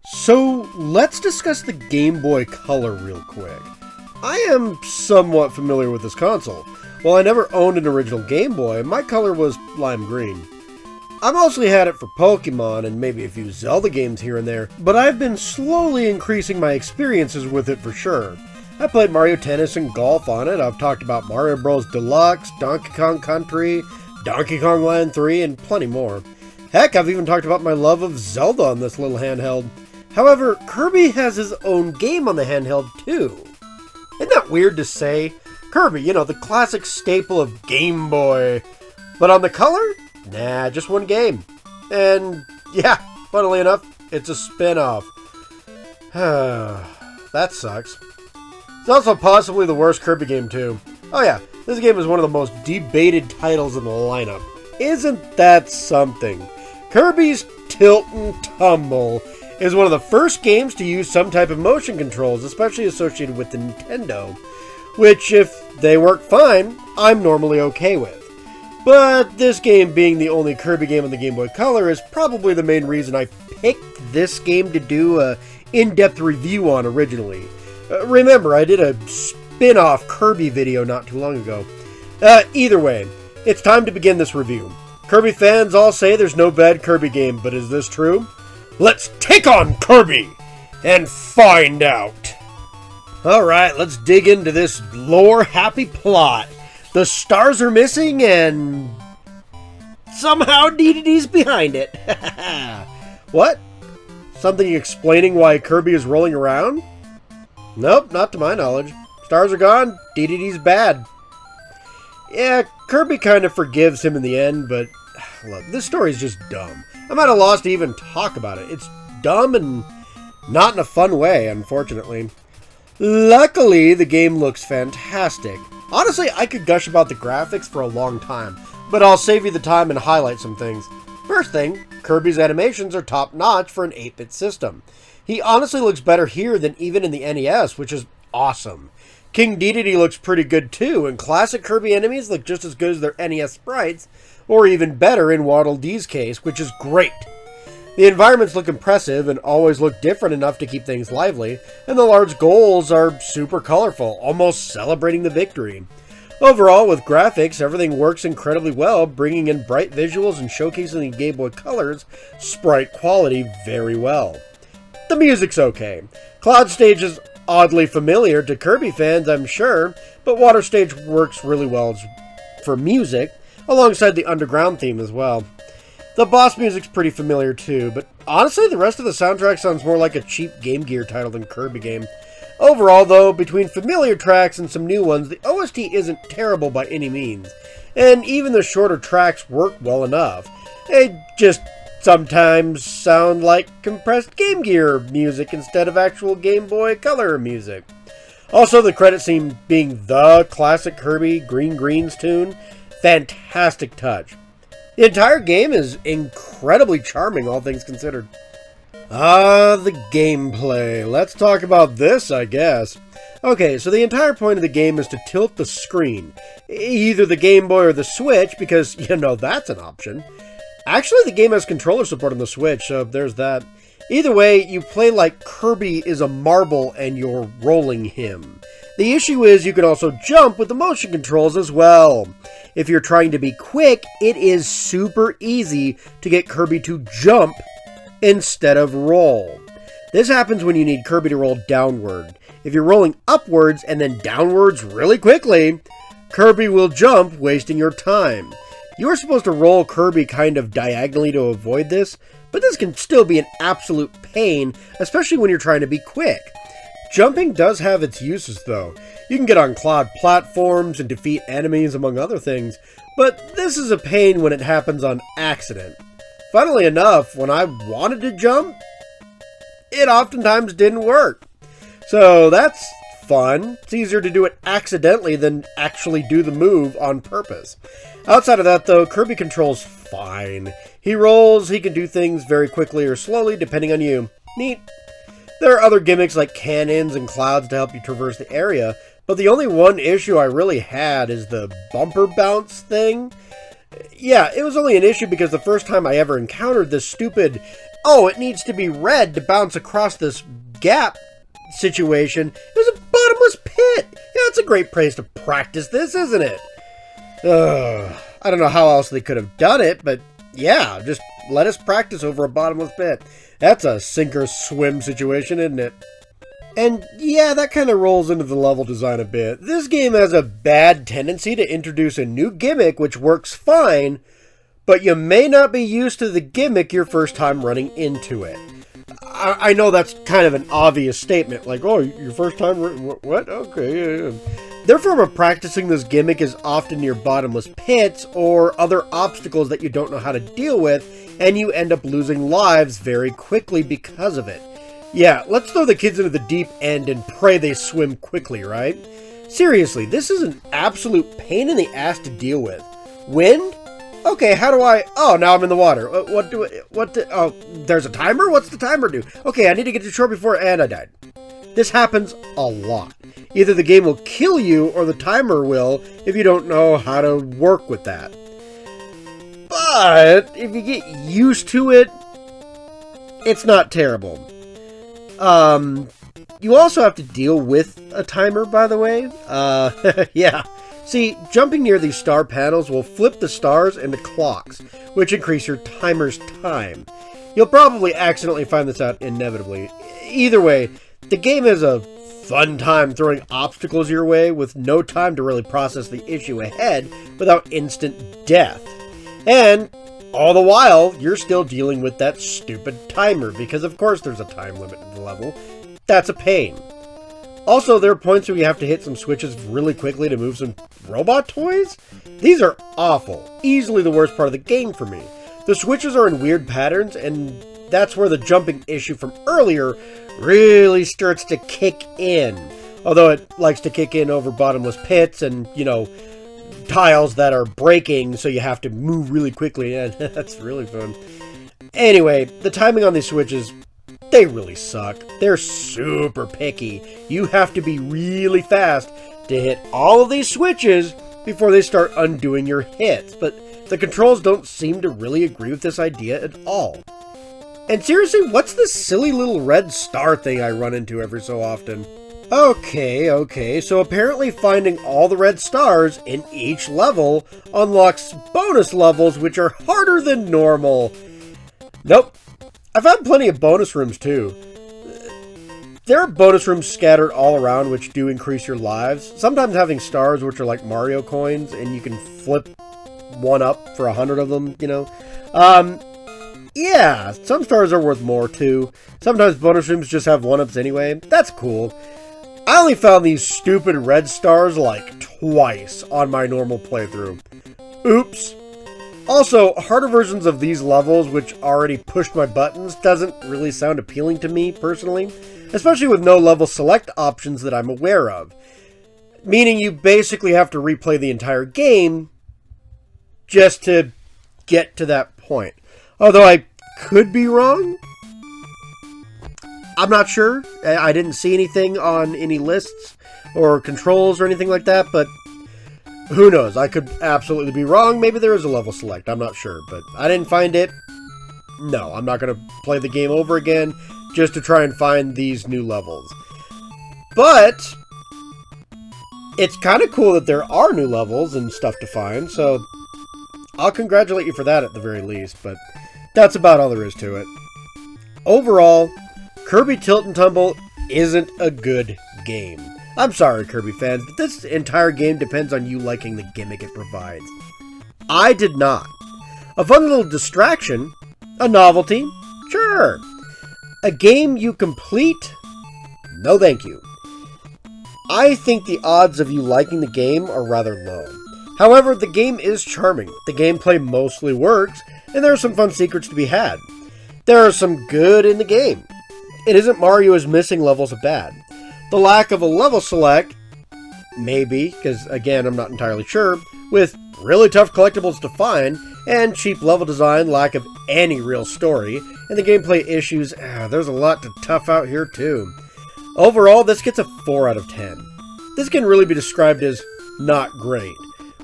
So let's discuss the Game Boy Color real quick. I am somewhat familiar with this console. While I never owned an original Game Boy, my color was lime green. I mostly had it for Pokemon and maybe a few Zelda games here and there, but I've been slowly increasing my experiences with it for sure. I played Mario Tennis and Golf on it. I've talked about Mario Bros. Deluxe, Donkey Kong Country, Donkey Kong Land 3, and plenty more. Heck, I've even talked about my love of Zelda on this little handheld. However, Kirby has his own game on the handheld too. Isn't that weird to say? Kirby, you know, the classic staple of Game Boy. But on the Color? Nah, just one game. And yeah, funnily enough, it's a spin-off. That sucks. It's also possibly the worst Kirby game too. Oh yeah, this game is one of the most debated titles in the lineup. Isn't that something? Kirby's Tilt N Tumble is one of the first games to use some type of motion controls, especially associated with the Nintendo, which, if they work fine, I'm normally okay with. But this game being the only Kirby game on the Game Boy Color is probably the main reason I picked this game to do a in-depth review on originally. Remember, I did a spin-off Kirby video not too long ago. Either way, it's time to begin this review. Kirby fans all say there's no bad Kirby game, but is this true? Let's take on Kirby and find out. Alright, let's dig into this lore-happy plot. The stars are missing and somehow DDD's behind it. What? Something explaining why Kirby is rolling around? Nope, not to my knowledge. Stars are gone, DDD's bad. Yeah, Kirby kind of forgives him in the end, but look, this story's just dumb. I'm at a loss to even talk about it. It's dumb and not in a fun way, unfortunately. Luckily, the game looks fantastic. Honestly, I could gush about the graphics for a long time, but I'll save you the time and highlight some things. First thing, Kirby's animations are top-notch for an 8-bit system. He honestly looks better here than even in the NES, which is awesome. King Dedede looks pretty good too, and classic Kirby enemies look just as good as their NES sprites, or even better in Waddle Dee's case, which is great. The environments look impressive and always look different enough to keep things lively, and the large goals are super colorful, almost celebrating the victory. Overall, with graphics, everything works incredibly well, bringing in bright visuals and showcasing the Game Boy Color's sprite quality very well. The music's okay. Cloud Stage is oddly familiar to Kirby fans, I'm sure, but Water Stage works really well for music, alongside the underground theme as well. The boss music's pretty familiar too, but honestly the rest of the soundtrack sounds more like a cheap Game Gear title than Kirby game. Overall though, between familiar tracks and some new ones, the OST isn't terrible by any means, and even the shorter tracks work well enough. They just sometimes sound like compressed Game Gear music instead of actual Game Boy Color music. Also, the credit scene being the classic Kirby Green Greens tune, fantastic touch. The entire game is incredibly charming, all things considered. The gameplay. Let's talk about this, I guess. Okay, so the entire point of the game is to tilt the screen. Either the Game Boy or the Switch, because, you know, that's an option. Actually, the game has controller support on the Switch, so there's that. Either way, you play like Kirby is a marble and you're rolling him. The issue is you can also jump with the motion controls as well. If you're trying to be quick, it is super easy to get Kirby to jump instead of roll. This happens when you need Kirby to roll downward. If you're rolling upwards and then downwards really quickly, Kirby will jump, wasting your time. You are supposed to roll Kirby kind of diagonally to avoid this, but this can still be an absolute pain, especially when you're trying to be quick. Jumping does have its uses though. You can get on cloud platforms and defeat enemies among other things, but this is a pain when it happens on accident. Funnily enough, when I wanted to jump, it oftentimes didn't work. So that's fun. It's easier to do it accidentally than actually do the move on purpose. Outside of that though, Kirby controls fine. He rolls, he can do things very quickly or slowly depending on you. Neat. There are other gimmicks like cannons and clouds to help you traverse the area, but the only one issue I really had is the bumper bounce thing. Yeah, it was only an issue because the first time I ever encountered this stupid oh, it needs to be red to bounce across this gap situation. It was a bottomless pit. Yeah, it's a great place to practice this, isn't it? I don't know how else they could have done it, but yeah, just let us practice over a bottomless pit. That's a sink or swim situation, isn't it? And yeah, that kind of rolls into the level design a bit. This game has a bad tendency to introduce a new gimmick which works fine, but you may not be used to the gimmick your first time running into it. I know that's kind of an obvious statement, like, oh, your first time, what? Okay, yeah. Therefore, practicing this gimmick is often near bottomless pits or other obstacles that you don't know how to deal with, and you end up losing lives very quickly because of it. Yeah, let's throw the kids into the deep end and pray they swim quickly, right? Seriously, this is an absolute pain in the ass to deal with. Wind? Okay, how do I... Oh, now I'm in the water. Oh, there's a timer? What's the timer do? Okay, I need to get to shore before... And I died. This happens a lot. Either the game will kill you or the timer will if you don't know how to work with that. But if you get used to it, it's not terrible. You also have to deal with a timer, by the way. Yeah. See, jumping near these star panels will flip the stars into clocks, which increase your timer's time. You'll probably accidentally find this out inevitably. Either way, the game is a fun time throwing obstacles your way with no time to really process the issue ahead without instant death. And all the while, you're still dealing with that stupid timer, because of course there's a time limit to the level. That's a pain. Also, there are points where you have to hit some switches really quickly to move some robot toys. These are awful. Easily the worst part of the game for me. The switches are in weird patterns, and that's where the jumping issue from earlier really starts to kick in. Although it likes to kick in over bottomless pits and, you know, tiles that are breaking, so you have to move really quickly, and that's really fun. Anyway, the timing on these switches, they really suck. They're super picky. You have to be really fast to hit all of these switches before they start undoing your hits, but the controls don't seem to really agree with this idea at all. And seriously, what's this silly little red star thing I run into every so often? Okay, so apparently finding all the red stars in each level unlocks bonus levels which are harder than normal. Nope. I found plenty of bonus rooms too. There are bonus rooms scattered all around which do increase your lives. Sometimes having stars which are like Mario coins and you can flip one up for 100 of them, you know. Yeah, some stars are worth more too. Sometimes bonus rooms just have 1-ups anyway. That's cool. I only found these stupid red stars like twice on my normal playthrough. Oops. Also, harder versions of these levels, which already pushed my buttons, doesn't really sound appealing to me, personally. Especially with no level select options that I'm aware of. Meaning you basically have to replay the entire game just to get to that point. Although I could be wrong. I'm not sure. I didn't see anything on any lists or controls or anything like that, but who knows? I could absolutely be wrong. Maybe there is a level select. I'm not sure, but I didn't find it. No, I'm not going to play the game over again just to try and find these new levels. But it's kind of cool that there are new levels and stuff to find, so I'll congratulate you for that at the very least, but that's about all there is to it. Overall, Kirby Tilt N Tumble isn't a good game. I'm sorry, Kirby fans, but this entire game depends on you liking the gimmick it provides. I did not. A fun little distraction, a novelty, sure. A game you complete? No thank you. I think the odds of you liking the game are rather low. However, the game is charming, the gameplay mostly works, and there are some fun secrets to be had. There are some good in the game. It isn't Mario is missing levels of bad. The lack of a level select, maybe, because again, I'm not entirely sure, with really tough collectibles to find, and cheap level design, lack of any real story, and the gameplay issues, there's a lot to tough out here too. Overall, this gets a 4 out of 10. This can really be described as not great,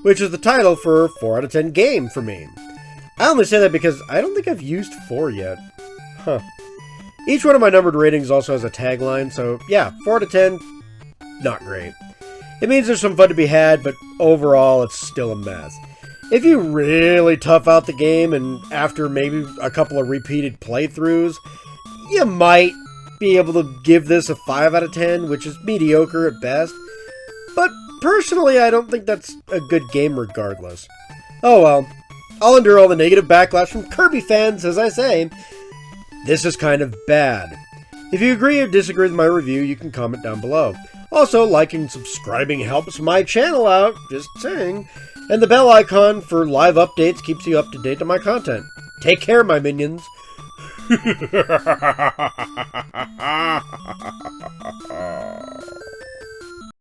which is the title for a 4 out of 10 game for me. I only say that because I don't think I've used 4 yet. Each one of my numbered ratings also has a tagline, so yeah, 4 out of 10, not great. It means there's some fun to be had, but overall it's still a mess. If you really tough out the game and after maybe a couple of repeated playthroughs, you might be able to give this a 5 out of 10, which is mediocre at best. But personally, I don't think that's a good game regardless. Oh well, I'll endure all the negative backlash from Kirby fans, as I say. This is kind of bad. If you agree or disagree with my review, you can comment down below. Also, liking and subscribing helps my channel out, just saying. And the bell icon for live updates keeps you up to date on my content. Take care, my minions.